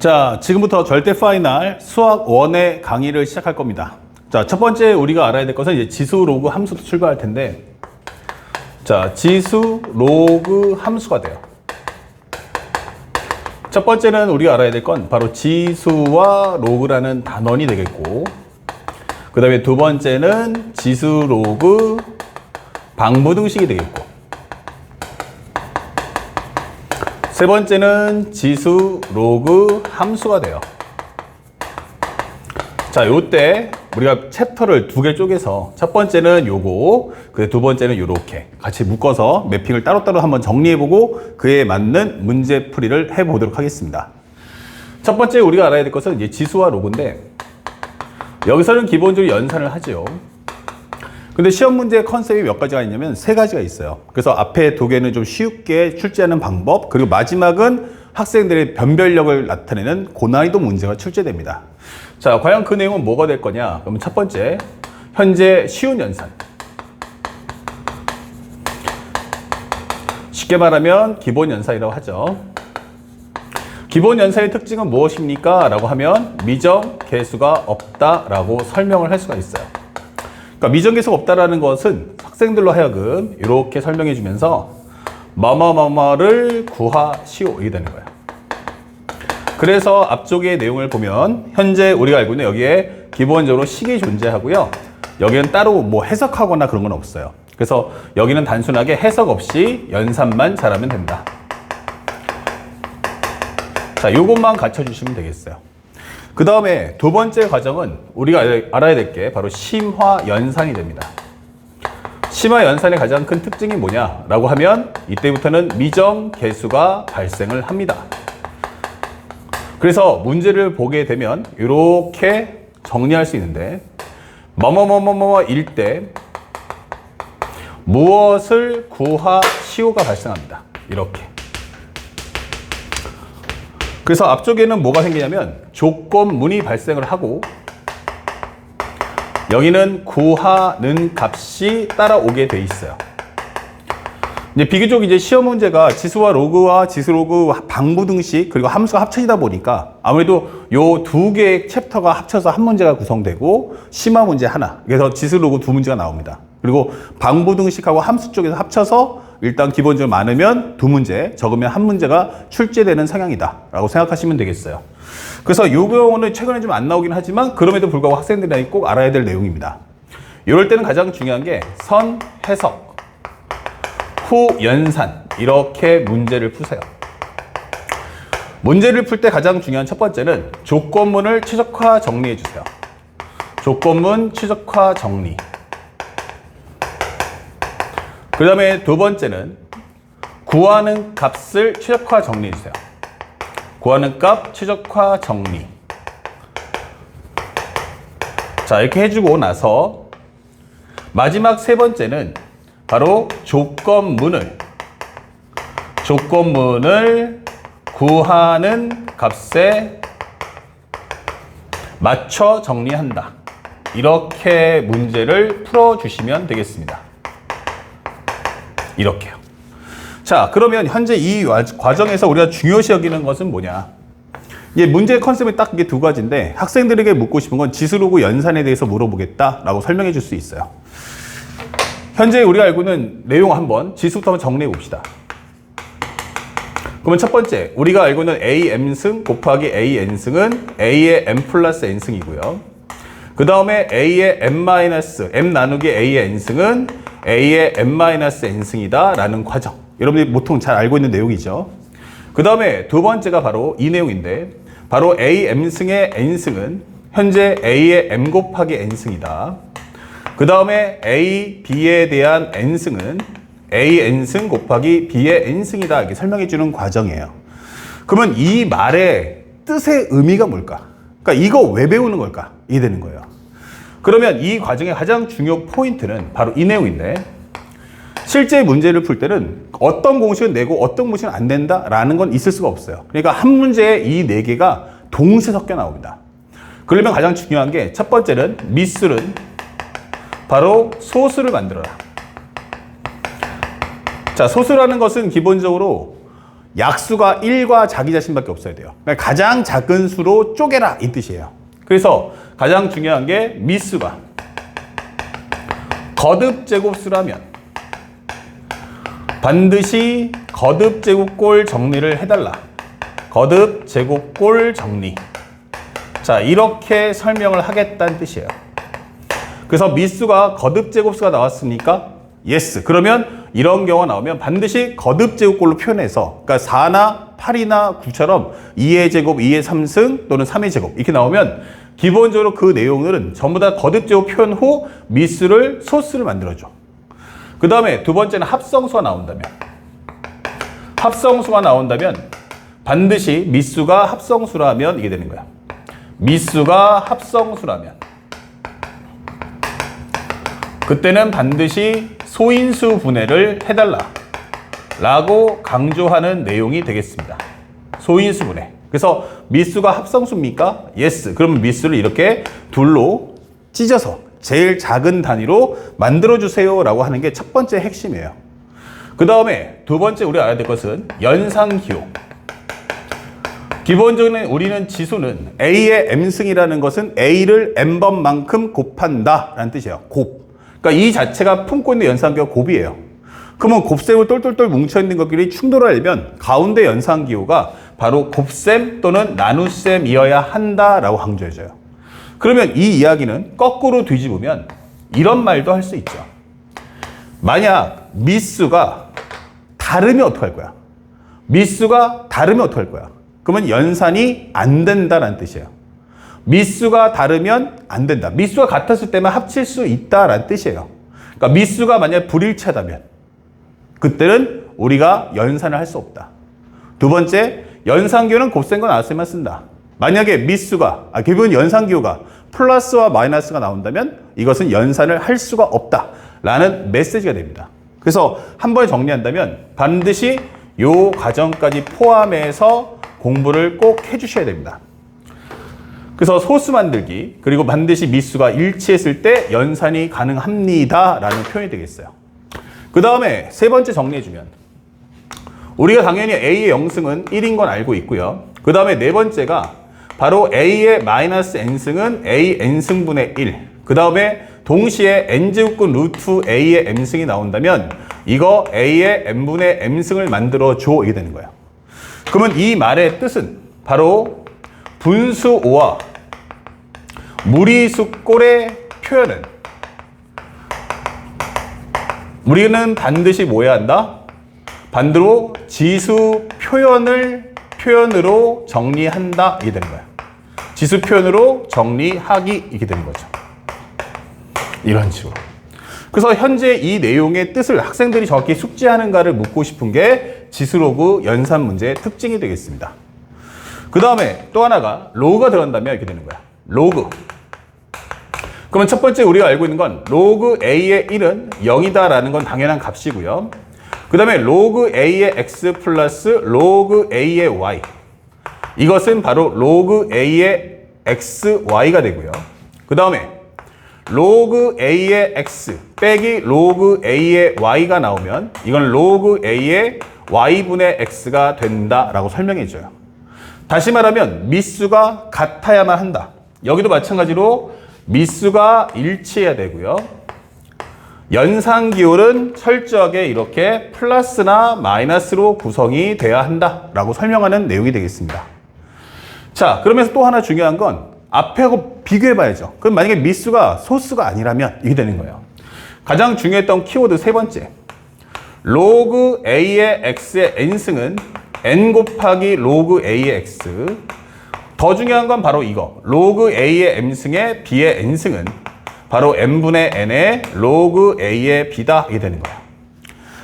자, 지금부터 절대 파이널 수학 1의 강의를 시작할 겁니다. 자, 첫 번째 우리가 알아야 될 것은 이제 지수 로그 함수부터 출발할 텐데, 자, 지수 로그 함수가 돼요. 첫 번째는 우리가 알아야 될 건 바로 지수와 로그라는 단원이 되겠고, 그 다음에 두 번째는 지수 로그 방부등식이 되겠고, 세 번째는 지수 로그 함수가 돼요. 자, 요때 우리가 챕터를 두 개 쪼개서 첫 번째는 요거, 두 번째는 요렇게 같이 묶어서 매핑을 따로따로 한번 정리해보고 그에 맞는 문제풀이를 해보도록 하겠습니다. 첫 번째 우리가 알아야 될 것은 이제 지수와 로그인데, 여기서는 기본적으로 연산을 하죠. 근데 시험 문제 컨셉이 몇 가지가 있냐면 세 가지가 있어요. 그래서 앞에 두 개는 좀 쉽게 출제하는 방법, 그리고 마지막은 학생들의 변별력을 나타내는 고난이도 문제가 출제됩니다. 자, 과연 그 내용은 뭐가 될 거냐? 그러면 첫 번째, 현재 쉬운 연산. 쉽게 말하면 기본 연산이라고 하죠. 기본 연산의 특징은 무엇입니까? 라고 하면 미정 개수가 없다라고 설명을 할 수가 있어요. 그러니까 미정계수가 없다라는 것은 학생들로 하여금 이렇게 설명해 주면서 뭐뭐뭐뭐를 구하시오 이게 되는 거예요. 그래서 앞쪽의 내용을 보면 현재 우리가 알고 있는 여기에 기본적으로 식이 존재하고요. 여기는 따로 뭐 해석하거나 그런 건 없어요. 그래서 여기는 단순하게 해석 없이 연산만 잘하면 된다. 자, 이것만 갖춰주시면 되겠어요. 그 다음에 두 번째 과정은 우리가 알아야 될 게 바로 심화연산이 됩니다. 심화연산의 가장 큰 특징이 뭐냐라고 하면 이때부터는 미정계수가 발생을 합니다. 그래서 문제를 보게 되면 이렇게 정리할 수 있는데, 뭐뭐뭐뭐뭐일 때 무엇을 구하시오가 발생합니다. 이렇게. 그래서 앞쪽에는 뭐가 생기냐면 조건문이 발생을 하고, 여기는 구하는 값이 따라오게 돼 있어요. 이제 비교적 이제 시험 문제가 지수와 로그와 지수 로그 방부등식 그리고 함수가 합쳐지다 보니까 아무래도 요 두 개의 챕터가 합쳐서 한 문제가 구성되고 심화 문제 하나, 그래서 지수 로그 두 문제가 나옵니다. 그리고 방부등식하고 함수 쪽에서 합쳐서 일단 기본적으로 많으면 두 문제, 적으면 한 문제가 출제되는 성향이다 라고 생각하시면 되겠어요. 그래서 이 경우는 최근에 좀 안 나오긴 하지만 그럼에도 불구하고 학생들이 꼭 알아야 될 내용입니다. 이럴 때는 가장 중요한 게 선, 해석, 후, 연산, 이렇게 문제를 푸세요. 문제를 풀 때 가장 중요한 첫 번째는 조건문을 최적화 정리해 주세요. 조건문 최적화 정리. 그 다음에 두 번째는 구하는 값을 최적화 정리해 주세요. 구하는 값 최적화 정리. 자, 이렇게 해주고 나서 마지막 세 번째는 바로 조건문을 구하는 값에 맞춰 정리한다. 이렇게 문제를 풀어주시면 되겠습니다. 이렇게요. 자, 그러면 현재 이 과정에서 우리가 중요시 여기는 것은 뭐냐? 이게 문제의 컨셉이 딱 이게 두 가지인데, 학생들에게 묻고 싶은 건 지수로그 연산에 대해서 물어보겠다라고 설명해 줄 수 있어요. 현재 우리가 알고 있는 내용 한번 지수부터 한번 정리해 봅시다. 그러면 첫 번째, 우리가 알고 있는 AM승 곱하기 AN승은 A의 M 플러스 N승이고요. 그 다음에 A의 M 나누기 A의 N승은 A의 M-N승이다 라는 과정. 여러분들이 보통 잘 알고 있는 내용이죠. 그 다음에 두 번째가 바로 이 내용인데, 바로 AM승의 N승은 현재 A의 M 곱하기 N승이다. 그 다음에 A, B에 대한 N승은 AN승 곱하기 B의 N승이다. 이렇게 설명해 주는 과정이에요. 그러면 이 말의 뜻의 의미가 뭘까? 그러니까 이거 왜 배우는 걸까? 이게 되는 거예요. 그러면 이 과정의 가장 중요 포인트는 바로 이 내용인데, 실제 문제를 풀 때는 어떤 공식은 내고 어떤 공식은 안 된다라는 건 있을 수가 없어요. 그러니까 한 문제에 이 네 개가 동시에 섞여 나옵니다. 그러면 가장 중요한 게 첫 번째는 미술은 바로 소수를 만들어라. 자, 소수라는 것은 기본적으로 약수가 1과 자기 자신밖에 없어야 돼요. 그러니까 가장 작은 수로 쪼개라 이 뜻이에요. 그래서 가장 중요한 게 미수가 거듭제곱수라면 반드시 거듭제곱꼴 정리를 해달라. 거듭제곱꼴 정리. 자, 이렇게 설명을 하겠다는 뜻이에요. 그래서 미수가 거듭제곱수가 나왔으니까 yes. 그러면 이런 경우가 나오면 반드시 거듭제곱꼴로 표현해서, 그러니까 4나 8이나 9처럼 2의 제곱, 2의 3승 또는 3의 제곱 이렇게 나오면 기본적으로 그 내용들은 전부 다 거듭제곱 표현 후 미수를 소수를 만들어줘. 그 다음에 두 번째는 합성수가 나온다면 반드시 미수가 합성수라면 이게 되는 거야. 미수가 합성수라면 그때는 반드시 소인수 분해를 해달라 라고 강조하는 내용이 되겠습니다. 소인수 분해. 그래서 미수가 합성수입니까? yes. 그러면 미수를 이렇게 둘로 찢어서 제일 작은 단위로 만들어주세요 라고 하는 게 첫 번째 핵심이에요. 그 다음에 두 번째 우리가 알아야 될 것은 연산기호. 기본적으로 우리는 지수는 A의 M승이라는 것은 A를 M번만큼 곱한다 라는 뜻이에요. 곱. 그러니까 이 자체가 품고 있는 연산기호가 곱이에요. 그러면 곱셈을 똘똘똘 뭉쳐있는 것끼리 충돌을 알면 가운데 연산기호가 바로 곱셈 또는 나눗셈이어야 한다라고 강조해줘요. 그러면 이 이야기는 거꾸로 뒤집으면 이런 말도 할 수 있죠. 만약 미수가 다르면 어떡할 거야? 미수가 다르면 어떡할 거야? 그러면 연산이 안 된다라는 뜻이에요. 미수가 다르면 안 된다. 미수가 같았을 때만 합칠 수 있다라는 뜻이에요. 그러니까 미수가 만약 불일치하다면 그때는 우리가 연산을 할 수 없다. 두 번째, 연산기호는 곱셈과 나눗셈만 쓴다. 만약에 미수가, 기본 연산기호가 플러스와 마이너스가 나온다면 이것은 연산을 할 수가 없다라는 메시지가 됩니다. 그래서 한 번에 정리한다면 반드시 요 과정까지 포함해서 공부를 꼭 해주셔야 됩니다. 그래서 소수 만들기, 그리고 반드시 미수가 일치했을 때 연산이 가능합니다 라는 표현이 되겠어요. 그 다음에 세 번째 정리해주면 우리가 당연히 A의 영승은 1인 건 알고 있고요. 그 다음에 네 번째가 바로 A의 마이너스 N승은 A N승분의 1. 그 다음에 동시에 N제곱근 루트 A의 M승이 나온다면 이거 A의 M분의 M승을 만들어줘 이게 되는 거예요. 그러면 이 말의 뜻은 바로 분수 5와 무리수꼴의 표현은 우리는 반드시 뭐 해야 한다? 반대로 지수 표현으로 정리한다 이게 되는 거야. 지수 표현으로 정리하기 이게 되는 거죠. 이런 식으로. 그래서 현재 이 내용의 뜻을 학생들이 정확히 숙지하는가를 묻고 싶은 게 지수로그 연산 문제의 특징이 되겠습니다. 그 다음에 또 하나가 로그가 들어간다면 이렇게 되는 거야. 로그. 그러면 첫 번째 우리가 알고 있는 건 로그 A의 1은 0이다라는 건 당연한 값이고요. 그 다음에 로그 A의 X 플러스 로그 A의 Y. 이것은 바로 로그 A의 XY가 되고요. 그 다음에 로그 A의 X 빼기 로그 A의 Y가 나오면 이건 로그 A의 Y분의 X가 된다라고 설명해줘요. 다시 말하면 미수가 같아야만 한다. 여기도 마찬가지로 미수가 일치해야 되고요. 연산기호는 철저하게 이렇게 플러스나 마이너스로 구성이 돼야 한다라고 설명하는 내용이 되겠습니다. 자, 그러면서 또 하나 중요한 건 앞에하고 비교해봐야죠. 그럼 만약에 미수가 소수가 아니라면 이게 되는 거예요. 가장 중요했던 키워드 세 번째. 로그 A의 X의 N승은 N 곱하기 로그 A의 X. 더 중요한 건 바로 이거. 로그 A의 M승의 B의 N승은 바로 N분의 N의 로그 A의 B다. 이게 되는 거예요.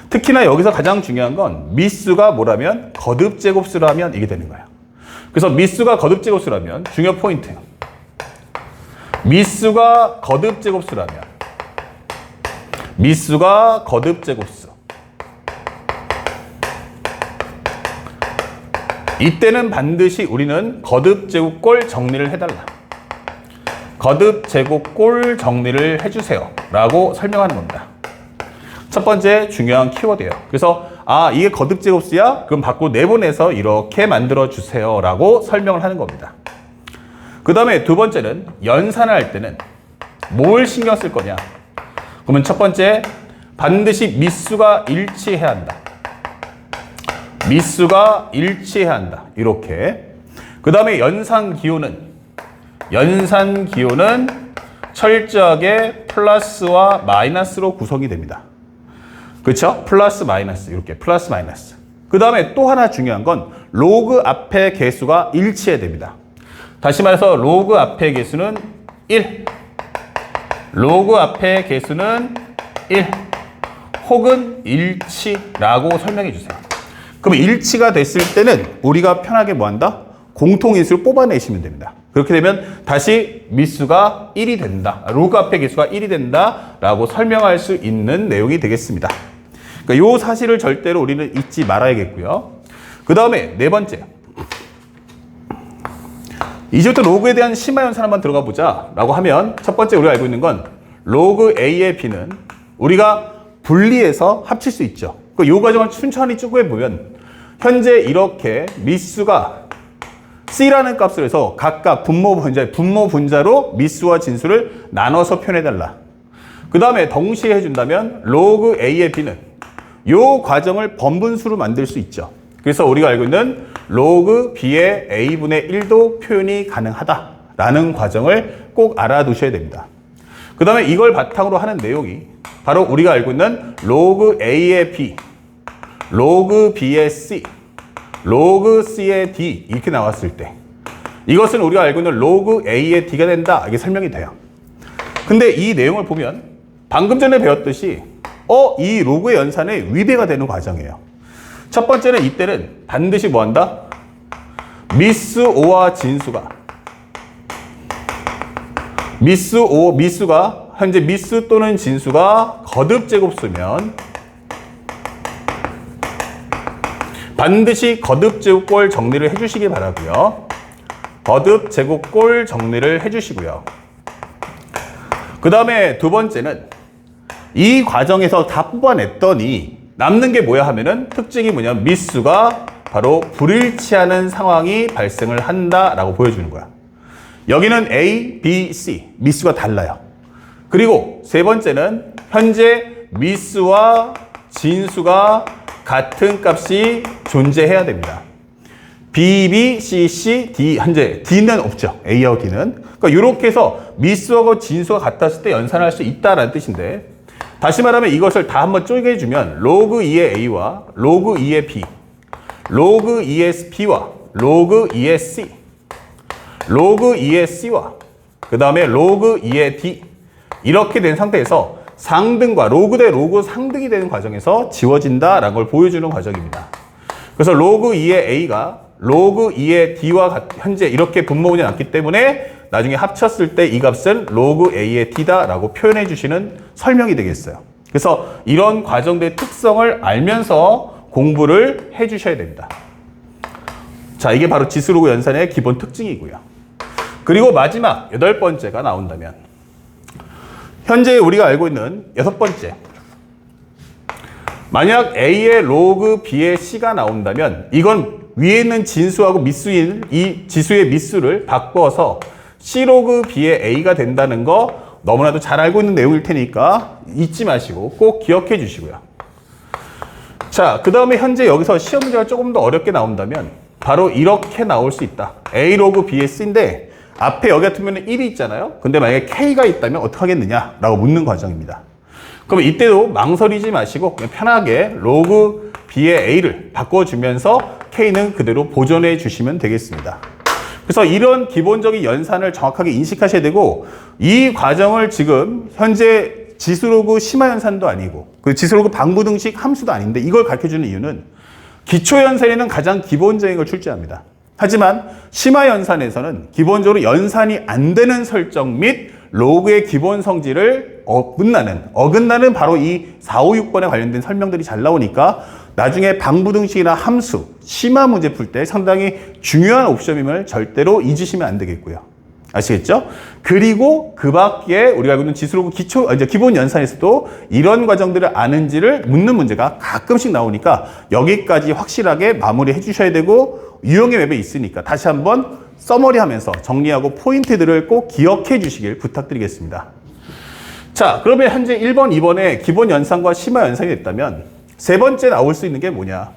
특히나 여기서 가장 중요한 건 미수가 뭐라면 거듭제곱수라면 이게 되는 거예요. 그래서 미수가 거듭제곱수라면 중요 포인트. 미수가 거듭제곱수라면 미수가 거듭제곱수. 이때는 반드시 우리는 거듭제곱꼴 정리를 해달라. 거듭제곱꼴 정리를 해주세요 라고 설명하는 겁니다. 첫 번째 중요한 키워드예요. 그래서 아, 이게 거듭 제곱수야? 그럼 받고 내보내서 이렇게 만들어 주세요 라고 설명을 하는 겁니다. 그 다음에 두 번째는 연산을 할 때는 뭘 신경 쓸 거냐? 그러면 첫 번째, 반드시 미수가 일치해야 한다. 미수가 일치해야 한다. 이렇게. 그 다음에 연산 기호는 철저하게 플러스와 마이너스로 구성이 됩니다. 그렇죠? 플러스 마이너스, 이렇게 플러스 마이너스. 그 다음에 또 하나 중요한 건 로그 앞의 개수가 일치해야 됩니다. 다시 말해서 로그 앞의 개수는 1, 로그 앞의 개수는 1 혹은 일치라고 설명해 주세요. 그럼 일치가 됐을 때는 우리가 편하게 뭐 한다? 공통인수를 뽑아내시면 됩니다. 그렇게 되면 다시 미수가 1이 된다. 로그 앞의 개수가 1이 된다 라고 설명할 수 있는 내용이 되겠습니다. 그러니까 이 사실을 절대로 우리는 잊지 말아야겠고요. 그 다음에 네 번째, 이제부터 로그에 대한 심화연산 한번 들어가 보자 라고 하면 첫 번째 우리가 알고 있는 건 로그 A의 B는 우리가 분리해서 합칠 수 있죠. 이 과정을 천천히 쭉 해보면 현재 이렇게 미수가 C라는 값을 해서 각각 분모 분자로 미수와 진수를 나눠서 표현해달라. 그 다음에 동시에 해준다면 로그 A의 B는 이 과정을 번분수로 만들 수 있죠. 그래서 우리가 알고 있는 로그 B의 A분의 1도 표현이 가능하다라는 과정을 꼭 알아두셔야 됩니다. 그 다음에 이걸 바탕으로 하는 내용이 바로 우리가 알고 있는 로그 A의 B, 로그 B의 C, 로그 C의 D 이렇게 나왔을 때 이것은 우리가 알고 있는 로그 A의 D가 된다. 이게 설명이 돼요. 근데 이 내용을 보면 방금 전에 배웠듯이 이 로그의 연산의 위배가 되는 과정이에요. 첫 번째는 이때는 반드시 뭐 한다? 미수가 현재 미수 또는 진수가 거듭 제곱수면 반드시 거듭 제곱꼴 정리를 해주시기 바라고요. 거듭 제곱꼴 정리를 해주시고요. 그 다음에 두 번째는 이 과정에서 다 뽑아냈더니 남는 게 뭐야 하면은 특징이 뭐냐면 미수가 바로 불일치하는 상황이 발생을 한다라고 보여주는 거야. 여기는 A, B, C 미수가 달라요. 그리고 세 번째는 현재 미수와 진수가 같은 값이 존재해야 됩니다. B, B, C, C, D 현재 D는 없죠. A하고 D는. 그러니까 이렇게 해서 미수하고 진수가 같았을 때 연산할 수 있다라는 뜻인데 다시 말하면 이것을 다 한번 쪼개주면 로그 2의 A와 로그 2의 B, 로그 2의 B와 로그 2의 C, 로그 2의 C와 그 다음에 로그 2의 D 이렇게 된 상태에서 상등과 로그 대 로그 상등이 되는 과정에서 지워진다라는 걸 보여주는 과정입니다. 그래서 로그 2의 A가 로그 2의 D와 현재 이렇게 분모분이 났기 때문에 나중에 합쳤을 때 이 값은 로그 A의 D다라고 표현해 주시는 설명이 되겠어요. 그래서 이런 과정들의 특성을 알면서 공부를 해 주셔야 됩니다. 자, 이게 바로 지수로그 연산의 기본 특징이고요. 그리고 마지막 여덟 번째가 나온다면 현재 우리가 알고 있는 여섯 번째, 만약 A의 로그 B의 C가 나온다면 이건 위에 있는 진수하고 미수인 이 지수의 미수를 바꿔서 C 로그 B의 A가 된다는 거 너무나도 잘 알고 있는 내용일 테니까 잊지 마시고 꼭 기억해 주시고요. 자, 그 다음에 현재 여기서 시험 문제가 조금 더 어렵게 나온다면 바로 이렇게 나올 수 있다. A 로그 B의 C인데 앞에 여기 같으면 1이 있잖아요. 근데 만약에 K가 있다면 어떻게 하겠느냐 라고 묻는 과정입니다. 그럼 이때도 망설이지 마시고 그냥 편하게 로그 B의 A를 바꿔주면서 K는 그대로 보존해 주시면 되겠습니다. 그래서 이런 기본적인 연산을 정확하게 인식하셔야 되고 이 과정을 지금 현재 지수로그 심화연산도 아니고 그 지수로그 방부등식 함수도 아닌데 이걸 가르쳐주는 이유는 기초연산에는 가장 기본적인 걸 출제합니다. 하지만 심화연산에서는 기본적으로 연산이 안 되는 설정 및 로그의 기본 성질을 어긋나는 바로 이 4, 5, 6번에 관련된 설명들이 잘 나오니까 나중에 방부등식이나 함수, 심화 문제 풀 때 상당히 중요한 옵션임을 절대로 잊으시면 안 되겠고요. 아시겠죠? 그리고 그 밖에 우리가 알고 있는 지수로그 기본 연산에서도 이런 과정들을 아는지를 묻는 문제가 가끔씩 나오니까 여기까지 확실하게 마무리해 주셔야 되고 유형의 맵에 있으니까 다시 한번 서머리하면서 정리하고 포인트들을 꼭 기억해 주시길 부탁드리겠습니다. 자, 그러면 현재 1번, 2번에 기본 연산과 심화 연산이 됐다면 세 번째 나올 수 있는 게 뭐냐?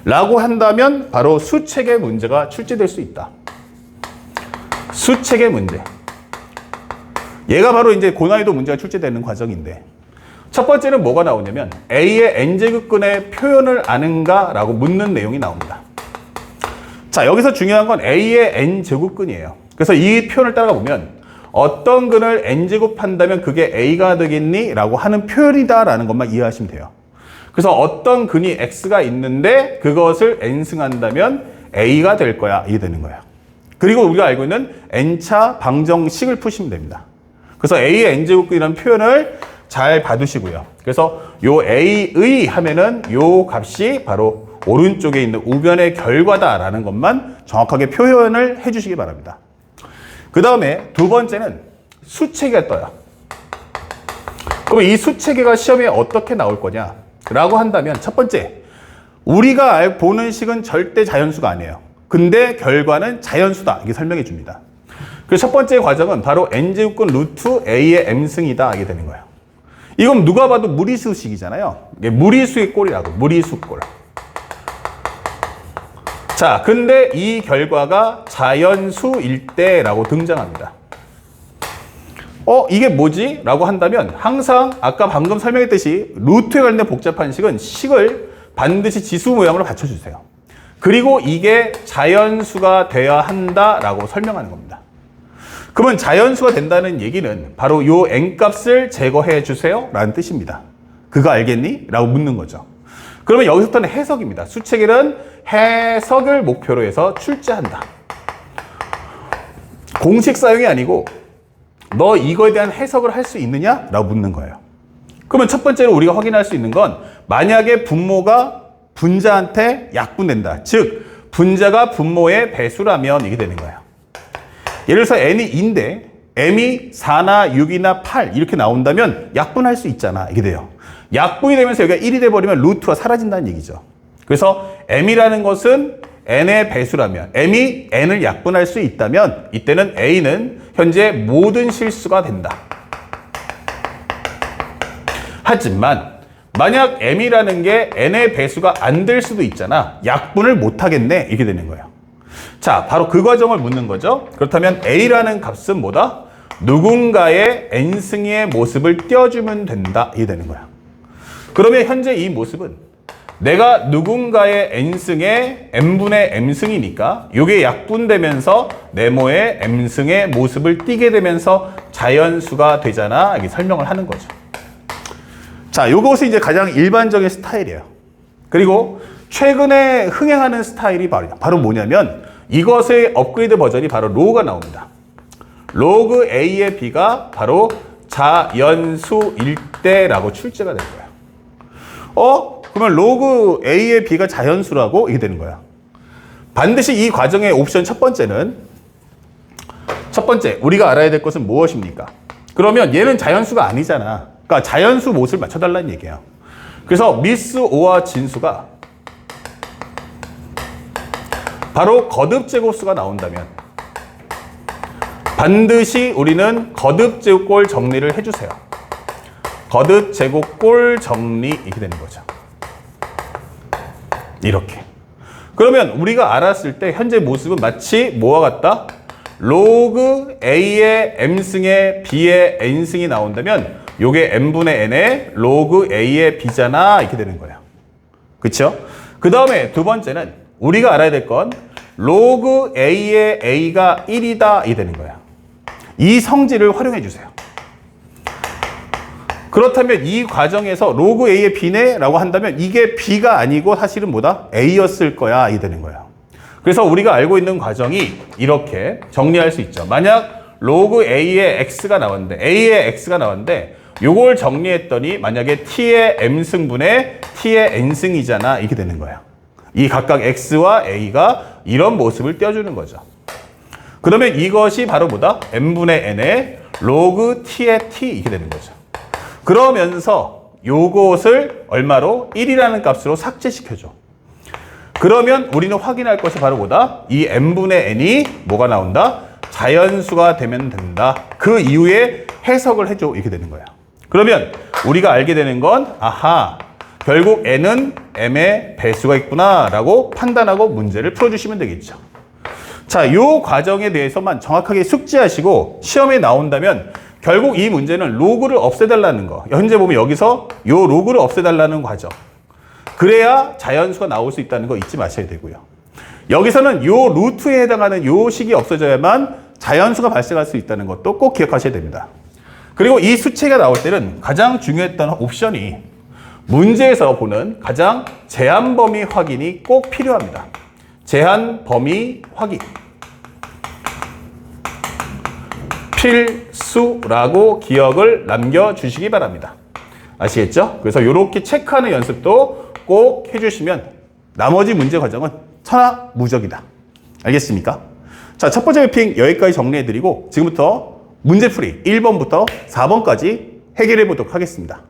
라고 한다면 바로 수책의 문제가 출제될 수 있다. 수책의 문제. 얘가 바로 이제 고난이도 문제가 출제되는 과정인데 첫 번째는 뭐가 나오냐면 A의 n제곱근의 표현을 아는가? 라고 묻는 내용이 나옵니다. 자, 여기서 중요한 건 A의 n제곱근이에요. 그래서 이 표현을 따라가 보면 어떤 근을 n제곱한다면 그게 A가 되겠니? 라고 하는 표현이다 라는 것만 이해하시면 돼요. 그래서 어떤 근이 X가 있는데 그것을 n승한다면 A가 될 거야. 이게 되는 거예요. 그리고 우리가 알고 있는 n차 방정식을 푸시면 됩니다. 그래서 A의 n제곱근이라는 표현을 잘 봐두시고요. 그래서 요 A의 하면은 요 값이 바로 오른쪽에 있는 우변의 결과다라는 것만 정확하게 표현을 해주시기 바랍니다. 그 다음에 두 번째는 수체계가 떠요. 그럼 이 수체계가 시험에 어떻게 나올 거냐? 라고 한다면 첫 번째, 우리가 보는 식은 절대 자연수가 아니에요. 근데 결과는 자연수다. 이게 설명해 줍니다. 그래서 첫 번째 과정은 바로 n제곱근 루트 a의 m승이다. 이게 되는 거예요. 이건 누가 봐도 무리수식이잖아요. 이게 무리수의 꼴이라고. 무리수꼴. 자, 근데 이 결과가 자연수일 때라고 등장합니다. 이게 뭐지? 라고 한다면 항상 아까 방금 설명했듯이 루트에 관련된 복잡한 식은 식을 반드시 지수 모양으로 받쳐주세요. 그리고 이게 자연수가 돼야 한다라고 설명하는 겁니다. 그러면 자연수가 된다는 얘기는 바로 요 n값을 제거해 주세요 라는 뜻입니다. 그거 알겠니? 라고 묻는 거죠. 그러면 여기서부터는 해석입니다. 수체계는 해석을 목표로 해서 출제한다. 공식 사용이 아니고 너 이거에 대한 해석을 할 수 있느냐? 라고 묻는 거예요. 그러면 첫 번째로 우리가 확인할 수 있는 건 만약에 분모가 분자한테 약분된다. 즉 분자가 분모의 배수라면 이게 되는 거예요. 예를 들어서 n이 2인데 m이 4나 6이나 8 이렇게 나온다면 약분할 수 있잖아. 이게 돼요. 약분이 되면서 여기가 1이 돼버리면 루트가 사라진다는 얘기죠. 그래서 m이라는 것은 n의 배수라면 m이 n을 약분할 수 있다면 이때는 a는 현재 모든 실수가 된다. 하지만 만약 m이라는 게 n의 배수가 안 될 수도 있잖아. 약분을 못 하겠네. 이렇게 되는 거예요. 자, 바로 그 과정을 묻는 거죠. 그렇다면 a라는 값은 뭐다? 누군가의 n승의 모습을 띄워주면 된다. 이게 되는 거야. 그러면 현재 이 모습은 내가 누군가의 n승의 n분의 m승이니까 이게 약분되면서 네모의 m승의 모습을 띄게 되면서 자연수가 되잖아. 이렇게 설명을 하는 거죠. 자, 이것이 이제 가장 일반적인 스타일이에요. 그리고 최근에 흥행하는 스타일이 바로 뭐냐면 이것의 업그레이드 버전이 바로 로그가 나옵니다. 로그 A의 B가 바로 자연수일 때라고 출제가 될 거예요. 그러면 로그 A의 B가 자연수라고 이게 되는 거야. 반드시 이 과정의 옵션 첫 번째, 우리가 알아야 될 것은 무엇입니까? 그러면 얘는 자연수가 아니잖아. 그러니까 자연수 못을 맞춰달라는 얘기예요. 그래서 미스 O와 진수가 바로 거듭제곱수가 나온다면 반드시 우리는 거듭제곱꼴 정리를 해주세요. 거듭제곱꼴 정리 이렇게 되는 거죠. 이렇게. 그러면 우리가 알았을 때 현재 모습은 마치 뭐와 같다? 로그 A의 M승의 B의 N승이 나온다면 요게 N분의 N의 로그 A의 B잖아. 이렇게 되는 거예요. 그쵸? 그 다음에 두 번째는 우리가 알아야 될 건 로그 A의 A가 1이다. 이 되는 거예요. 이 성질을 활용해 주세요. 그렇다면 이 과정에서 로그 A의 B네? 라고 한다면 이게 B가 아니고 사실은 뭐다? A였을 거야. 이 되는 거예요. 그래서 우리가 알고 있는 과정이 이렇게 정리할 수 있죠. 만약 로그 A의 X가 나왔는데 A의 X가 나왔는데 요걸 정리했더니 만약에 T의 M승분의 T의 N승이잖아. 이렇게 되는 거예요. 이 각각 X와 A가 이런 모습을 띄워주는 거죠. 그러면 이것이 바로 뭐다? n분의 n의 로그 t의 t 이렇게 되는 거죠. 그러면서 요것을 얼마로? 1이라는 값으로 삭제시켜줘. 그러면 우리는 확인할 것이 바로 뭐다? 이 n분의 n이 뭐가 나온다? 자연수가 되면 된다. 그 이후에 해석을 해줘. 이렇게 되는 거야. 그러면 우리가 알게 되는 건 아하, 결국 n은 m의 배수가 있구나 라고 판단하고 문제를 풀어주시면 되겠죠. 자, 요 과정에 대해서만 정확하게 숙지하시고 시험에 나온다면 결국 이 문제는 로그를 없애달라는 거. 현재 보면 여기서 요 로그를 없애달라는 과정. 그래야 자연수가 나올 수 있다는 거 잊지 마셔야 되고요. 여기서는 요 루트에 해당하는 요 식이 없어져야만 자연수가 발생할 수 있다는 것도 꼭 기억하셔야 됩니다. 그리고 이 수치가 나올 때는 가장 중요했던 옵션이 문제에서 보는 가장 제한 범위 확인이 꼭 필요합니다. 제한 범위 확인. 필수라고 기억을 남겨주시기 바랍니다. 아시겠죠? 그래서 이렇게 체크하는 연습도 꼭 해주시면 나머지 문제 과정은 천하무적이다. 알겠습니까? 자, 첫 번째 매핑 여기까지 정리해드리고 지금부터 문제풀이 1번부터 4번까지 해결해 보도록 하겠습니다.